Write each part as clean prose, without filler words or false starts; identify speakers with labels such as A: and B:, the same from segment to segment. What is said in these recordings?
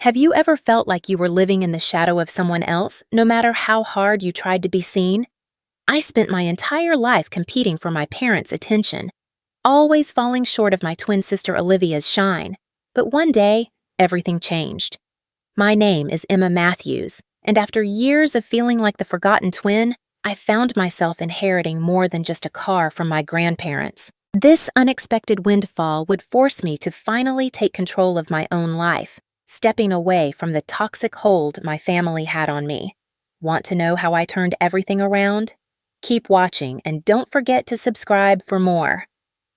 A: Have you ever felt like you were living in the shadow of someone else, no matter how hard you tried to be seen? I spent my entire life competing for my parents' attention, always falling short of my twin sister Olivia's shine. But one day, everything changed. My name is Emma Matthews, and after years of feeling like the forgotten twin, I found myself inheriting more than just a car from my grandparents. This unexpected windfall would force me to finally take control of my own life, stepping away from the toxic hold my family had on me. Want to know how I turned everything around? Keep watching and don't forget to subscribe for more.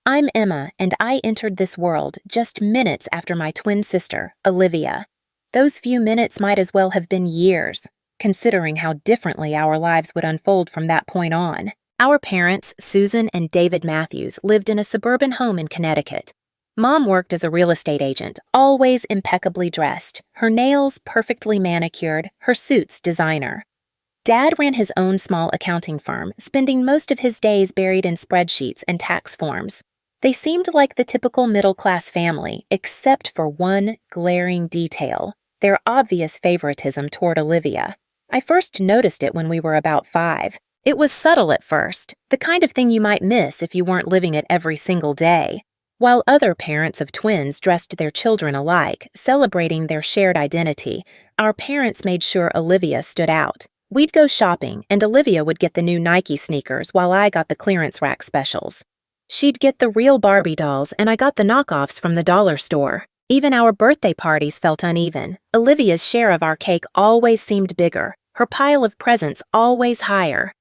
A: I'm Emma, and I entered this world just minutes after my twin sister, Olivia. Those few minutes might as well have been years, considering how differently our lives would unfold from that point on. Our parents, Susan and David Matthews, lived in a suburban home in Connecticut. Mom worked as a real estate agent, always impeccably dressed, her nails perfectly manicured, her suits designer. Dad ran his own small accounting firm, spending most of his days buried in spreadsheets and tax forms. They seemed like the typical middle-class family, except for one glaring detail: their obvious favoritism toward Olivia. I first noticed it when we were about 5. It was subtle at first, the kind of thing you might miss if you weren't living it every single day. While other parents of twins dressed their children alike, celebrating their shared identity, our parents made sure Olivia stood out. We'd go shopping, and Olivia would get the new Nike sneakers while I got the clearance rack specials. She'd get the real Barbie dolls, and I got the knockoffs from the dollar store. Even our birthday parties felt uneven. Olivia's share of our cake always seemed bigger, her pile of presents always higher.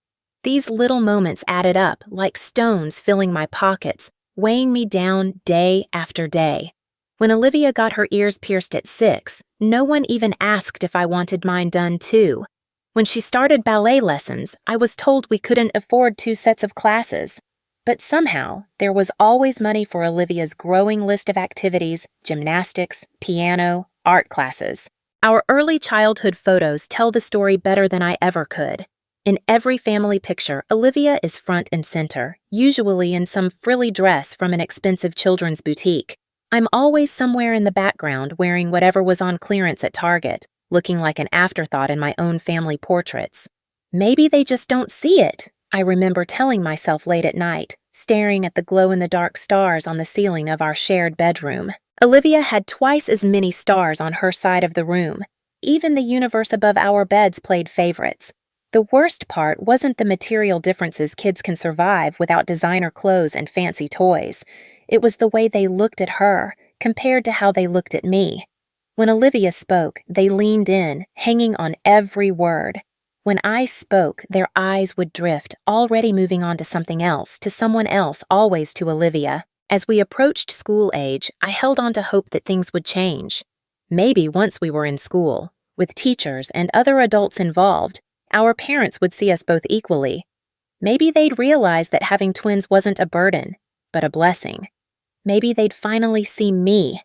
A: These little moments added up, like stones filling my pockets, weighing me down day after day. When Olivia got her ears pierced at 6, no one even asked if I wanted mine done too. When she started ballet lessons, I was told we couldn't afford 2 sets of classes. But somehow, there was always money for Olivia's growing list of activities: gymnastics, piano, art classes. Our early childhood photos tell the story better than I ever could. In every family picture, Olivia is front and center, usually in some frilly dress from an expensive children's boutique. I'm always somewhere in the background wearing whatever was on clearance at Target, looking like an afterthought in my own family portraits. Maybe they just don't see it, I remember telling myself late at night, staring at the glow-in-the-dark stars on the ceiling of our shared bedroom. Olivia had twice as many stars on her side of the room. Even the universe above our beds played favorites. The worst part wasn't the material differences kids can survive without designer clothes and fancy toys. It was the way they looked at her, compared to how they looked at me. When Olivia spoke, they leaned in, hanging on every word. When I spoke, their eyes would drift, already moving on to something else, to someone else, always to Olivia. As we approached school age, I held on to hope that things would change. Maybe once we were in school, with teachers and other adults involved, our parents would see us both equally. Maybe they'd realize that having twins wasn't a burden, but a blessing. Maybe they'd finally see me.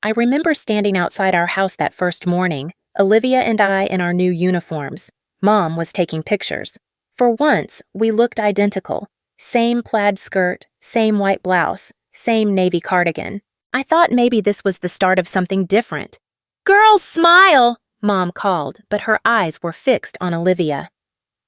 A: I remember standing outside our house that first morning, Olivia and I in our new uniforms. Mom was taking pictures. For once, we looked identical. Same plaid skirt, same white blouse, same navy cardigan. I thought maybe this was the start of something different. "Girls, smile!" Mom called, but her eyes were fixed on Olivia.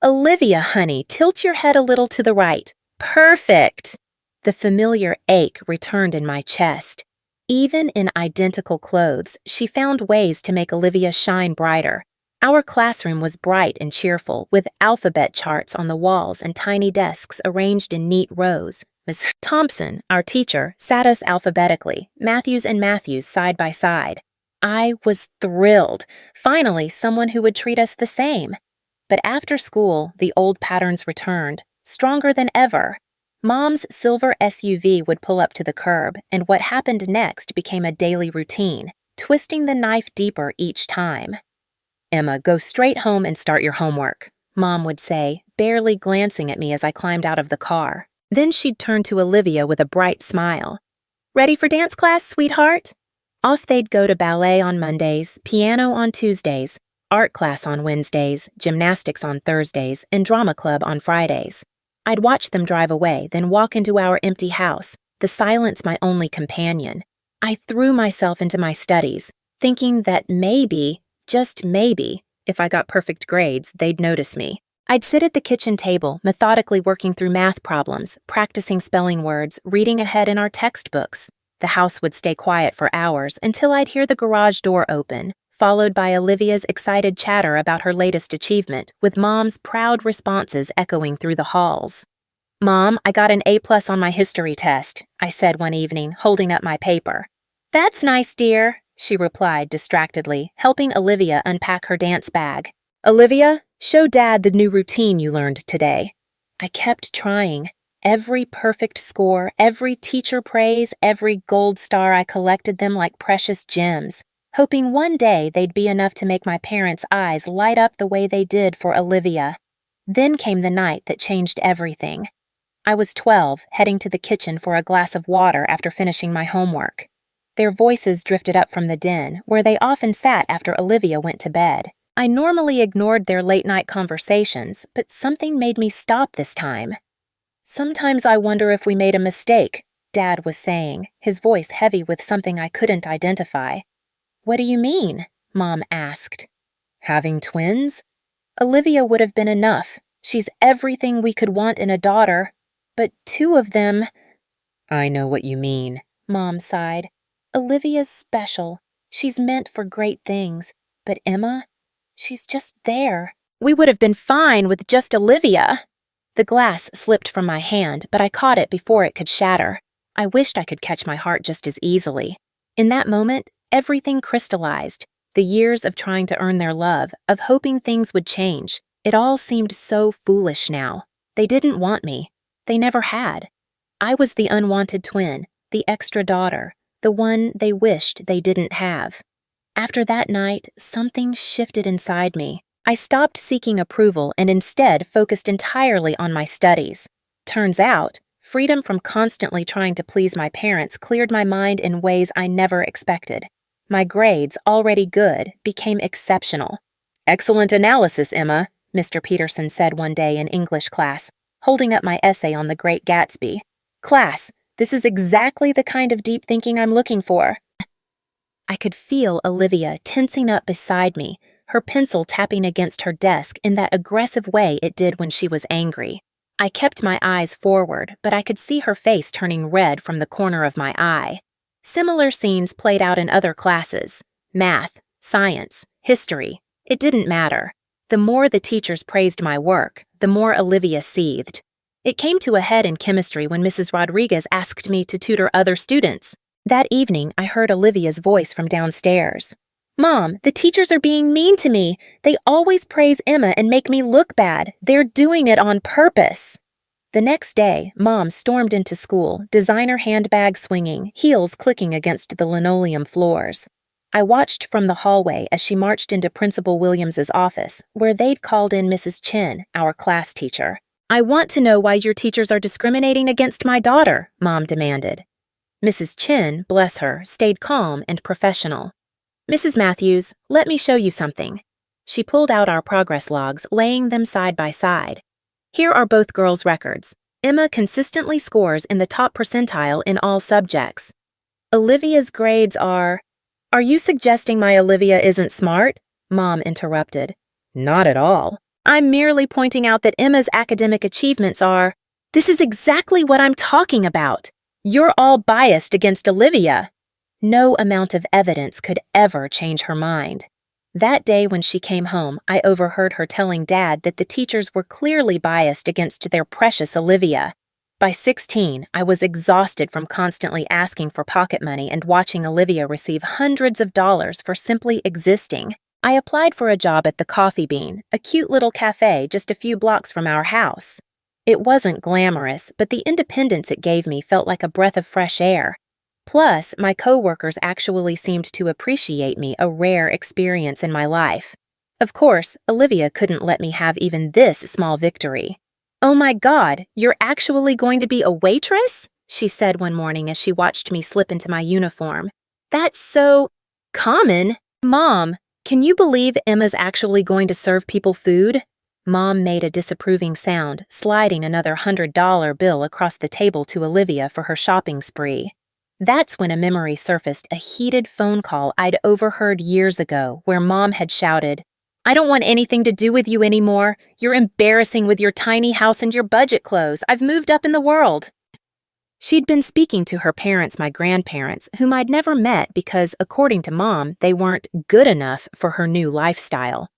A: "Olivia, honey, tilt your head a little to the right. Perfect!" The familiar ache returned in my chest. Even in identical clothes, she found ways to make Olivia shine brighter. Our classroom was bright and cheerful, with alphabet charts on the walls and tiny desks arranged in neat rows. Miss Thompson, our teacher, sat us alphabetically, Matthews and Matthews side by side. I was thrilled. Finally, someone who would treat us the same. But after school, the old patterns returned, stronger than ever. Mom's silver SUV would pull up to the curb, and what happened next became a daily routine, twisting the knife deeper each time. "Emma, go straight home and start your homework," Mom would say, barely glancing at me as I climbed out of the car. Then she'd turn to Olivia with a bright smile. "Ready for dance class, sweetheart?" Off they'd go to ballet on Mondays, piano on Tuesdays, art class on Wednesdays, gymnastics on Thursdays, and drama club on Fridays. I'd watch them drive away, then walk into our empty house, the silence my only companion. I threw myself into my studies, thinking that maybe, just maybe, if I got perfect grades, they'd notice me. I'd sit at the kitchen table, methodically working through math problems, practicing spelling words, reading ahead in our textbooks. The house would stay quiet for hours until I'd hear the garage door open, followed by Olivia's excited chatter about her latest achievement, with Mom's proud responses echoing through the halls. "Mom, I got an A+ on my history test," I said one evening, holding up my paper. "That's nice, dear," she replied distractedly, helping Olivia unpack her dance bag. "Olivia, show Dad the new routine you learned today." I kept trying. Every perfect score, every teacher praise, every gold star, I collected them like precious gems, hoping one day they'd be enough to make my parents' eyes light up the way they did for Olivia. Then came the night that changed everything. I was 12, heading to the kitchen for a glass of water after finishing my homework. Their voices drifted up from the den, where they often sat after Olivia went to bed. I normally ignored their late-night conversations, but something made me stop this time. "Sometimes I wonder if we made a mistake," Dad was saying, his voice heavy with something I couldn't identify. "What do you mean?" Mom asked. "Having twins? Olivia would have been enough. She's everything we could want in a daughter. But two of them—" "I know what you mean," Mom sighed. "Olivia's special. She's meant for great things. But Emma? She's just there. We would have been fine with just Olivia." The glass slipped from my hand, but I caught it before it could shatter. I wished I could catch my heart just as easily. In that moment, everything crystallized. The years of trying to earn their love, of hoping things would change. It all seemed so foolish now. They didn't want me. They never had. I was the unwanted twin, the extra daughter, the one they wished they didn't have. After that night, something shifted inside me. I stopped seeking approval and instead focused entirely on my studies. Turns out, freedom from constantly trying to please my parents cleared my mind in ways I never expected. My grades, already good, became exceptional. "Excellent analysis, Emma," Mr. Peterson said one day in English class, holding up my essay on The Great Gatsby. "Class, this is exactly the kind of deep thinking I'm looking for." I could feel Olivia tensing up beside me, her pencil tapping against her desk in that aggressive way it did when she was angry. I kept my eyes forward, but I could see her face turning red from the corner of my eye. Similar scenes played out in other classes. Math, science, history. It didn't matter. The more the teachers praised my work, the more Olivia seethed. It came to a head in chemistry when Mrs. Rodriguez asked me to tutor other students. That evening, I heard Olivia's voice from downstairs. "Mom, the teachers are being mean to me. They always praise Emma and make me look bad. They're doing it on purpose." The next day, Mom stormed into school, designer handbag swinging, heels clicking against the linoleum floors. I watched from the hallway as she marched into Principal Williams's office, where they'd called in Mrs. Chin, our class teacher. "I want to know why your teachers are discriminating against my daughter," Mom demanded. Mrs. Chin, bless her, stayed calm and professional. "Mrs. Matthews, let me show you something." She pulled out our progress logs, laying them side by side. "Here are both girls' records. Emma consistently scores in the top percentile in all subjects. Olivia's grades are—" "Are you suggesting my Olivia isn't smart?" Mom interrupted. "Not at all. I'm merely pointing out that Emma's academic achievements are—" "This is exactly what I'm talking about. You're all biased against Olivia." No amount of evidence could ever change her mind. That day when she came home, I overheard her telling Dad that the teachers were clearly biased against their precious Olivia. By 16, I was exhausted from constantly asking for pocket money and watching Olivia receive hundreds of dollars for simply existing. I applied for a job at the Coffee Bean, a cute little cafe just a few blocks from our house. It wasn't glamorous, but the independence it gave me felt like a breath of fresh air. Plus, my coworkers actually seemed to appreciate me, a rare experience in my life. Of course, Olivia couldn't let me have even this small victory. "Oh my God, you're actually going to be a waitress?" she said one morning as she watched me slip into my uniform. "That's so common. Mom, can you believe Emma's actually going to serve people food?" Mom made a disapproving sound, sliding another $100 bill across the table to Olivia for her shopping spree. That's when a memory surfaced, a heated phone call I'd overheard years ago where Mom had shouted, "I don't want anything to do with you anymore. You're embarrassing with your tiny house and your budget clothes. I've moved up in the world." She'd been speaking to her parents, my grandparents, whom I'd never met because, according to Mom, they weren't good enough for her new lifestyle.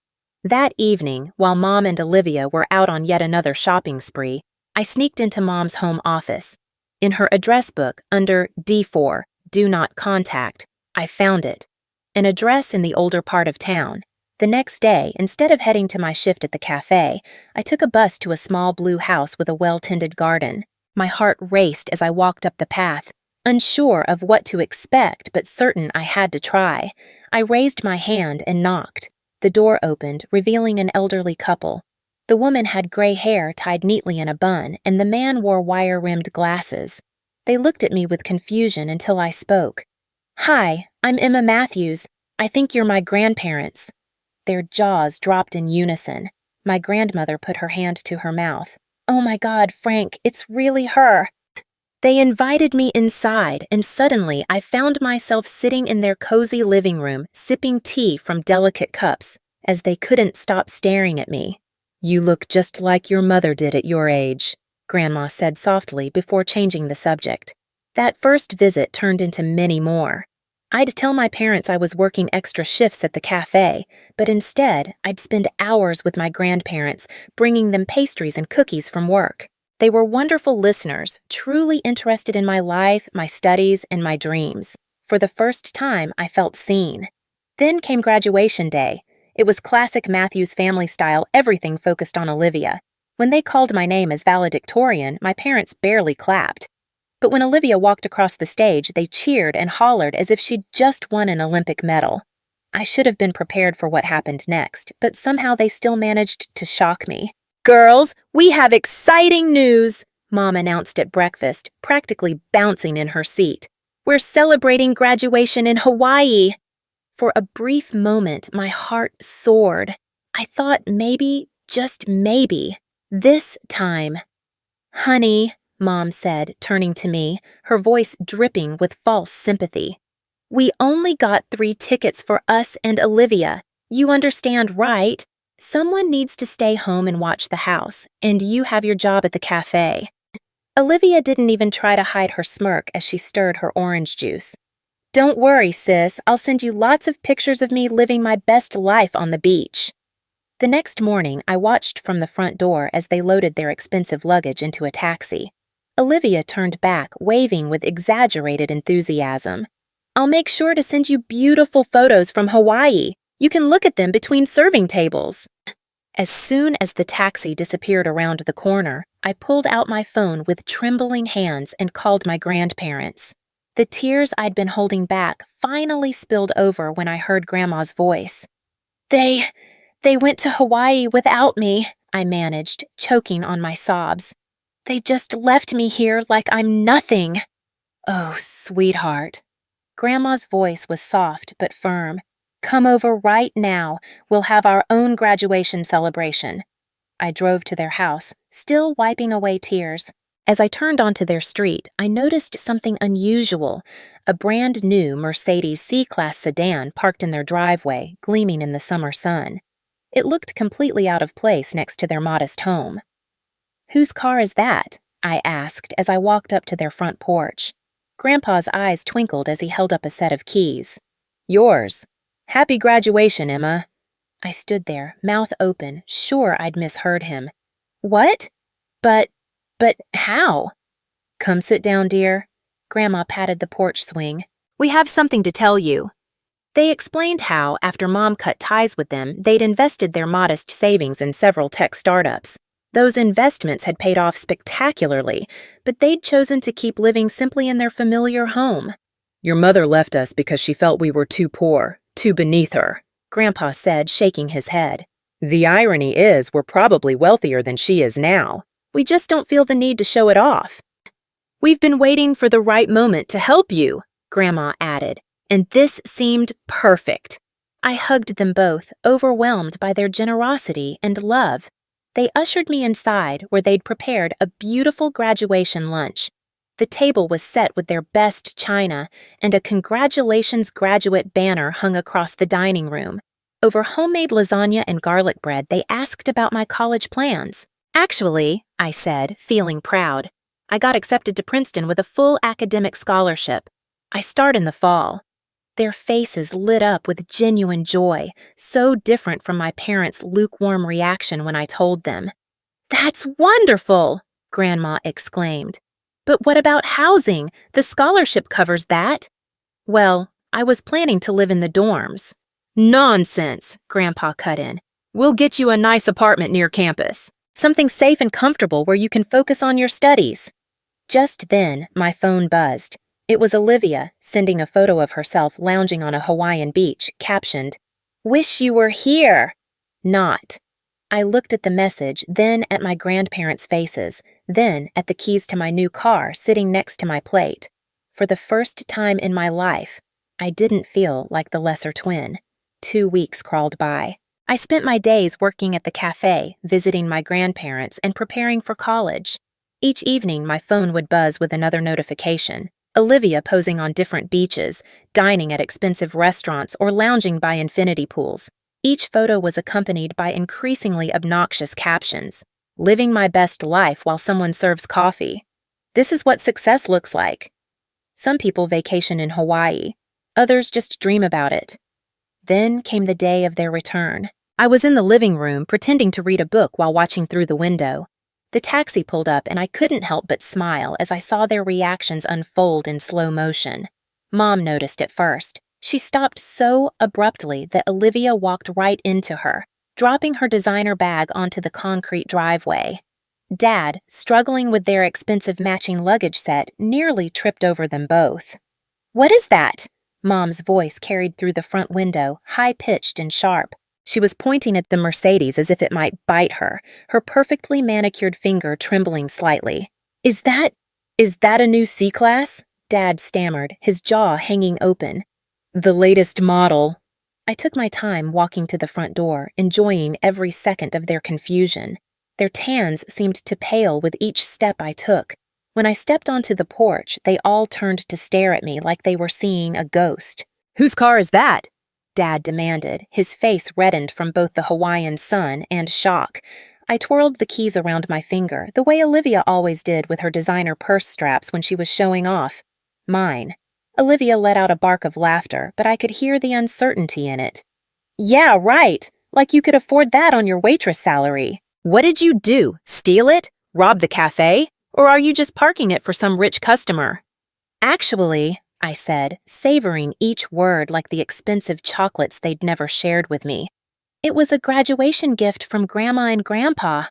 A: That evening, while Mom and Olivia were out on yet another shopping spree, I sneaked into Mom's home office. In her address book, under D4, Do Not Contact, I found it. An address in the older part of town. The next day, instead of heading to my shift at the cafe, I took a bus to a small blue house with a well-tended garden. My heart raced as I walked up the path, unsure of what to expect but certain I had to try. I raised my hand and knocked. The door opened, revealing an elderly couple. The woman had gray hair tied neatly in a bun, and the man wore wire-rimmed glasses. They looked at me with confusion until I spoke. "Hi, I'm Emma Matthews. I think you're my grandparents." Their jaws dropped in unison. My grandmother put her hand to her mouth. "Oh my God, Frank, it's really her." They invited me inside, and suddenly I found myself sitting in their cozy living room, sipping tea from delicate cups, as they couldn't stop staring at me. "You look just like your mother did at your age," Grandma said softly before changing the subject. That first visit turned into many more. I'd tell my parents I was working extra shifts at the cafe, but instead I'd spend hours with my grandparents, bringing them pastries and cookies from work. They were wonderful listeners, truly interested in my life, my studies, and my dreams. For the first time, I felt seen. Then came graduation day. It was classic Matthews family style, everything focused on Olivia. When they called my name as valedictorian, my parents barely clapped. But when Olivia walked across the stage, they cheered and hollered as if she'd just won an Olympic medal. I should have been prepared for what happened next, but somehow they still managed to shock me. "Girls, we have exciting news," Mom announced at breakfast, practically bouncing in her seat. "We're celebrating graduation in Hawaii." For a brief moment, my heart soared. I thought maybe, just maybe, this time. "Honey," Mom said, turning to me, her voice dripping with false sympathy. "We only got 3 tickets for us and Olivia. You understand, right? Someone needs to stay home and watch the house, and you have your job at the cafe." Olivia didn't even try to hide her smirk as she stirred her orange juice. "Don't worry, sis. I'll send you lots of pictures of me living my best life on the beach." The next morning, I watched from the front door as they loaded their expensive luggage into a taxi. Olivia turned back, waving with exaggerated enthusiasm. "I'll make sure to send you beautiful photos from Hawaii. You can look at them between serving tables." As soon as the taxi disappeared around the corner, I pulled out my phone with trembling hands and called my grandparents. The tears I'd been holding back finally spilled over when I heard Grandma's voice. They went to Hawaii without me," I managed, choking on my sobs. "They just left me here like I'm nothing." "Oh, sweetheart." Grandma's voice was soft but firm. "Come over right now. We'll have our own graduation celebration." I drove to their house, still wiping away tears. As I turned onto their street, I noticed something unusual, a brand new Mercedes C-Class sedan parked in their driveway, gleaming in the summer sun. It looked completely out of place next to their modest home. "Whose car is that?" I asked as I walked up to their front porch. Grandpa's eyes twinkled as he held up a set of keys. "Yours. Happy graduation, Emma." I stood there, mouth open, sure I'd misheard him. "What? But how?" "Come sit down, dear." Grandma patted the porch swing. "We have something to tell you." They explained how, after Mom cut ties with them, they'd invested their modest savings in several tech startups. Those investments had paid off spectacularly, but they'd chosen to keep living simply in their familiar home. "Your mother left us because she felt we were too poor, too beneath her," Grandpa said, shaking his head. "The irony is we're probably wealthier than she is now. We just don't feel the need to show it off." "We've been waiting for the right moment to help you," Grandma added, and this seemed perfect. I hugged them both, overwhelmed by their generosity and love. They ushered me inside, where they'd prepared a beautiful graduation lunch. The table was set with their best china, and a congratulations graduate banner hung across the dining room. Over homemade lasagna and garlic bread, they asked about my college plans. Actually, I said, feeling proud, I got accepted to Princeton with a full academic scholarship. I start in the fall. Their faces lit up with genuine joy, so different from my parents' lukewarm reaction when I told them. "That's wonderful!" Grandma exclaimed. "But what about housing? The scholarship covers that." "Well, I was planning to live in the dorms." "Nonsense," Grandpa cut in. "We'll get you a nice apartment near campus. Something safe and comfortable where you can focus on your studies." Just then, my phone buzzed. It was Olivia, sending a photo of herself lounging on a Hawaiian beach, captioned, "Wish you were here." Not. I looked at the message, then at my grandparents' faces, then at the keys to my new car sitting next to my plate. For the first time in my life, I didn't feel like the lesser twin. 2 weeks crawled by. I spent my days working at the cafe, visiting my grandparents, and preparing for college. Each evening, my phone would buzz with another notification. Olivia posing on different beaches, dining at expensive restaurants, or lounging by infinity pools. Each photo was accompanied by increasingly obnoxious captions. "Living my best life while someone serves coffee. This is what success looks like." Some people vacation in Hawaii. Others just dream about it. Then came the day of their return. I was in the living room pretending to read a book while watching through the window. The taxi pulled up and I couldn't help but smile as I saw their reactions unfold in slow motion. Mom noticed at first. She stopped so abruptly that Olivia walked right into her, dropping her designer bag onto the concrete driveway. Dad, struggling with their expensive matching luggage set, nearly tripped over them both. "What is that?" Mom's voice carried through the front window, high-pitched and sharp. She was pointing at the Mercedes as if it might bite her, her perfectly manicured finger trembling slightly. Is that a new C-Class?" Dad stammered, his jaw hanging open. "The latest model." I took my time walking to the front door, enjoying every second of their confusion. Their tans seemed to pale with each step I took. When I stepped onto the porch, they all turned to stare at me like they were seeing a ghost. "Whose car is that?" Dad demanded, his face reddened from both the Hawaiian sun and shock. I twirled the keys around my finger, the way Olivia always did with her designer purse straps when she was showing off. "Mine." Olivia let out a bark of laughter, but I could hear the uncertainty in it. "Yeah, right. Like you could afford that on your waitress salary." "What did you do? Steal it? Rob the cafe? Or are you just parking it for some rich customer?" "Actually," I said, savoring each word like the expensive chocolates they'd never shared with me, "it was a graduation gift from Grandma and Grandpa."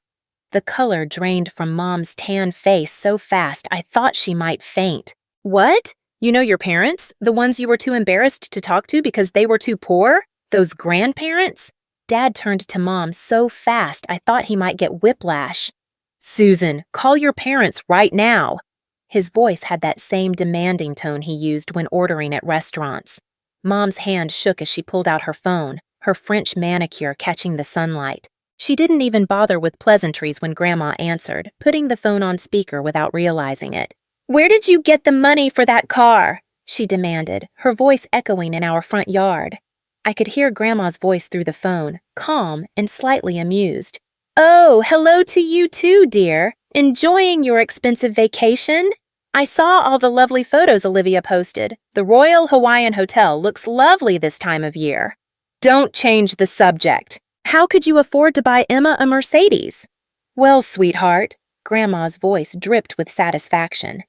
A: The color drained from Mom's tan face so fast I thought she might faint. "What? You know your parents? The ones you were too embarrassed to talk to because they were too poor? Those grandparents?" Dad turned to Mom so fast I thought he might get whiplash. "Susan, call your parents right now." His voice had that same demanding tone he used when ordering at restaurants. Mom's hand shook as she pulled out her phone, her French manicure catching the sunlight. She didn't even bother with pleasantries when Grandma answered, putting the phone on speaker without realizing it. "Where did you get the money for that car?" she demanded, her voice echoing in our front yard. I could hear Grandma's voice through the phone, calm and slightly amused. "Oh, hello to you too, dear. Enjoying your expensive vacation? I saw all the lovely photos Olivia posted. The Royal Hawaiian Hotel looks lovely this time of year." "Don't change the subject. How could you afford to buy Emma a Mercedes?" "Well, sweetheart," Grandma's voice dripped with satisfaction.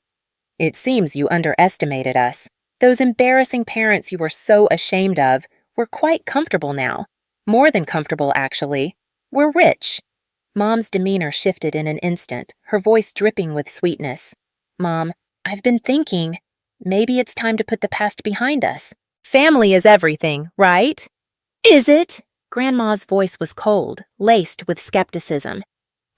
A: "It seems you underestimated us. Those embarrassing parents you were so ashamed of, we're quite comfortable now. More than comfortable, actually. We're rich." Mom's demeanor shifted in an instant, her voice dripping with sweetness. "Mom, I've been thinking, maybe it's time to put the past behind us. Family is everything, right?" "Is it?" Grandma's voice was cold, laced with skepticism.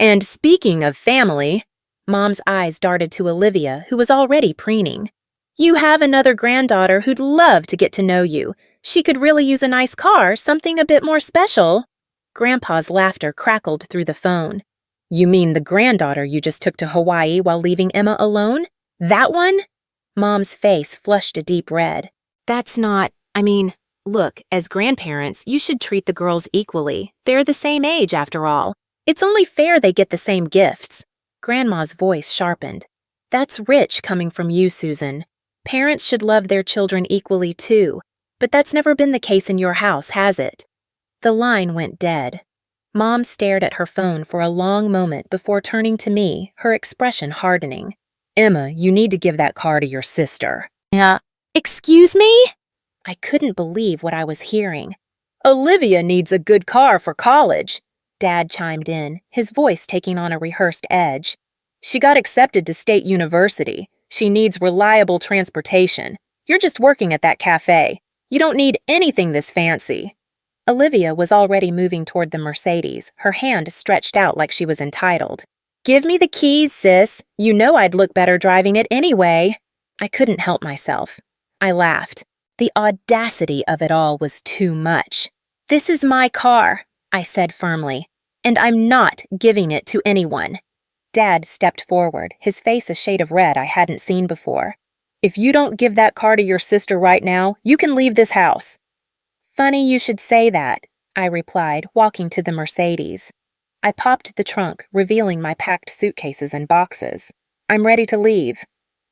A: "And speaking of family," Mom's eyes darted to Olivia, who was already preening. "You have another granddaughter who'd love to get to know you. She could really use a nice car, something a bit more special." Grandpa's laughter crackled through the phone. "You mean the granddaughter you just took to Hawaii while leaving Emma alone?" That one? Mom's face flushed a deep red. That's not, look, as grandparents, you should treat the girls equally. They're the same age, after all. It's only fair they get the same gifts. Grandma's voice sharpened. That's rich coming from you, Susan. Parents should love their children equally, too. But that's never been the case in your house, has it? The line went dead. Mom stared at her phone for a long moment before turning to me, her expression hardening. Emma, you need to give that car to your sister. Excuse me? I couldn't believe what I was hearing. Olivia needs a good car for college, Dad chimed in, his voice taking on a rehearsed edge. She got accepted to State University. She needs reliable transportation. You're just working at that cafe. You don't need anything this fancy. Olivia was already moving toward the Mercedes, her hand stretched out like she was entitled. Give me the keys, sis. You know I'd look better driving it anyway. I couldn't help myself. I laughed. The audacity of it all was too much. This is my car, I said firmly, and I'm not giving it to anyone. Dad stepped forward, his face a shade of red I hadn't seen before. If you don't give that car to your sister right now, you can leave this house. Funny you should say that, I replied, walking to the Mercedes. I popped the trunk, revealing my packed suitcases and boxes. I'm ready to leave.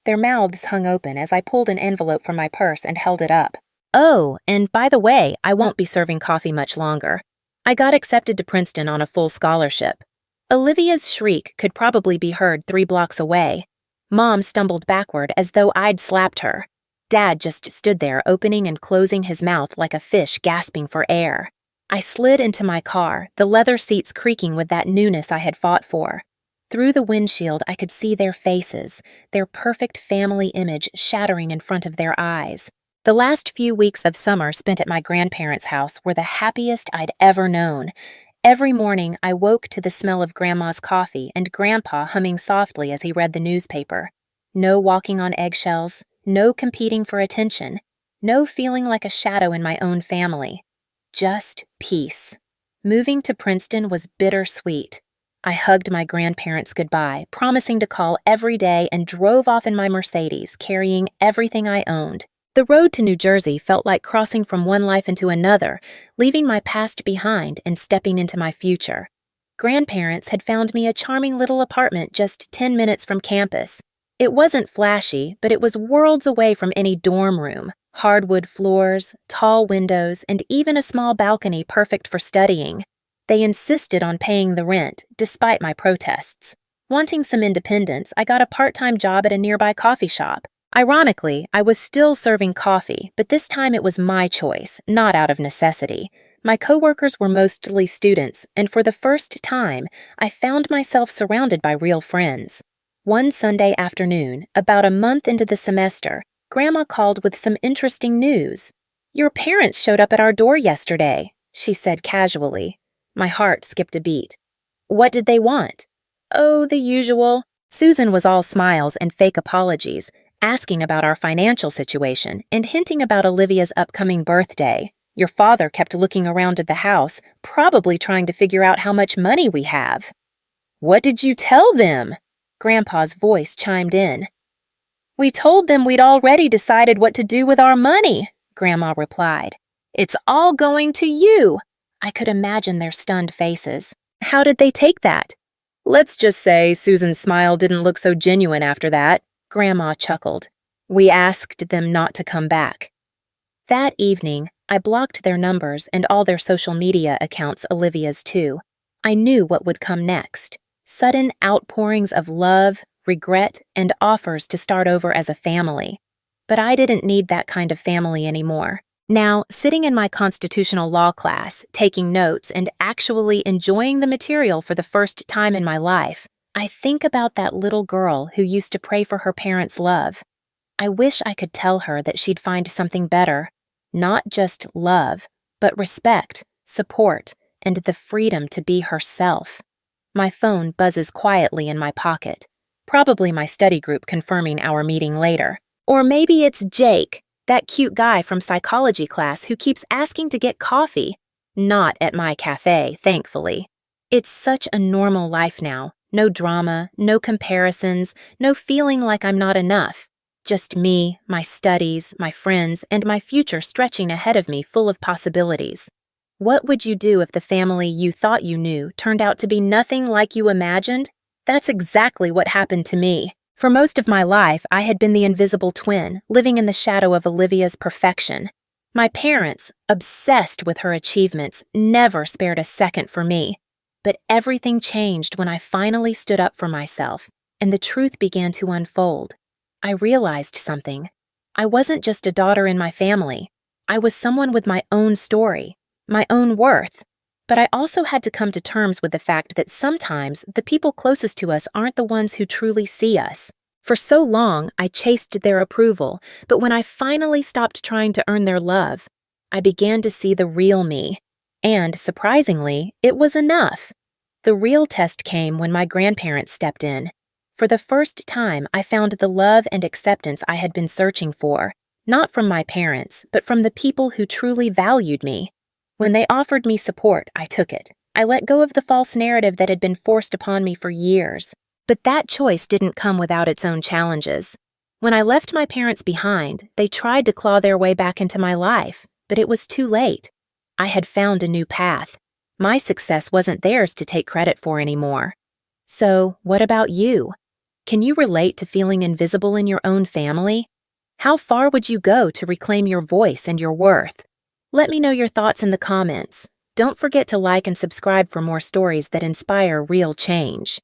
A: Their mouths hung open as I pulled an envelope from my purse and held it up. Oh, and by the way, I won't be serving coffee much longer. I got accepted to Princeton on a full scholarship. Olivia's shriek could probably be heard 3 blocks away. Mom stumbled backward as though I'd slapped her. Dad just stood there opening and closing his mouth like a fish gasping for air. I slid into my car, the leather seats creaking with that newness I had fought for. Through the windshield, I could see their faces, their perfect family image shattering in front of their eyes. The last few weeks of summer spent at my grandparents' house were the happiest I'd ever known. Every morning, I woke to the smell of Grandma's coffee and Grandpa humming softly as he read the newspaper. No walking on eggshells, no competing for attention, no feeling like a shadow in my own family. Just peace. Moving to Princeton was bittersweet. I hugged my grandparents goodbye, promising to call every day, and drove off in my Mercedes, carrying everything I owned. The road to New Jersey felt like crossing from one life into another, leaving my past behind and stepping into my future. Grandparents had found me a charming little apartment just 10 minutes from campus. It wasn't flashy, but it was worlds away from any dorm room. Hardwood floors, tall windows, and even a small balcony perfect for studying. They insisted on paying the rent, despite my protests. Wanting some independence, I got a part-time job at a nearby coffee shop. Ironically, I was still serving coffee, but this time it was my choice, not out of necessity. My coworkers were mostly students, and for the first time, I found myself surrounded by real friends. One Sunday afternoon, about a month into the semester, Grandma called with some interesting news. Your parents showed up at our door yesterday, she said casually. My heart skipped a beat. What did they want? Oh, the usual. Susan was all smiles and fake apologies, asking about our financial situation and hinting about Olivia's upcoming birthday. Your father kept looking around at the house, probably trying to figure out how much money we have. What did you tell them? Grandpa's voice chimed in. We told them we'd already decided what to do with our money, Grandma replied. It's all going to you. I could imagine their stunned faces. How did they take that? Let's just say Susan's smile didn't look so genuine after that. Grandma chuckled. We asked them not to come back. That evening, I blocked their numbers and all their social media accounts, Olivia's too. I knew what would come next. Sudden outpourings of love, regret, and offers to start over as a family. But I didn't need that kind of family anymore. Now, sitting in my constitutional law class, taking notes, and actually enjoying the material for the first time in my life, I think about that little girl who used to pray for her parents' love. I wish I could tell her that she'd find something better. Not just love, but respect, support, and the freedom to be herself. My phone buzzes quietly in my pocket. Probably my study group confirming our meeting later. Or maybe it's Jake, that cute guy from psychology class who keeps asking to get coffee. Not at my cafe, thankfully. It's such a normal life now. No drama, no comparisons, no feeling like I'm not enough. Just me, my studies, my friends, and my future stretching ahead of me full of possibilities. What would you do if the family you thought you knew turned out to be nothing like you imagined? That's exactly what happened to me. For most of my life, I had been the invisible twin, living in the shadow of Olivia's perfection. My parents, obsessed with her achievements, never spared a second for me. But everything changed when I finally stood up for myself, and the truth began to unfold. I realized something. I wasn't just a daughter in my family. I was someone with my own story, my own worth. But I also had to come to terms with the fact that sometimes the people closest to us aren't the ones who truly see us. For so long, I chased their approval, but when I finally stopped trying to earn their love, I began to see the real me. And, surprisingly, it was enough. The real test came when my grandparents stepped in. For the first time, I found the love and acceptance I had been searching for, not from my parents, but from the people who truly valued me. When they offered me support, I took it. I let go of the false narrative that had been forced upon me for years. But that choice didn't come without its own challenges. When I left my parents behind, they tried to claw their way back into my life, but it was too late. I had found a new path. My success wasn't theirs to take credit for anymore. So, what about you? Can you relate to feeling invisible in your own family? How far would you go to reclaim your voice and your worth? Let me know your thoughts in the comments. Don't forget to like and subscribe for more stories that inspire real change.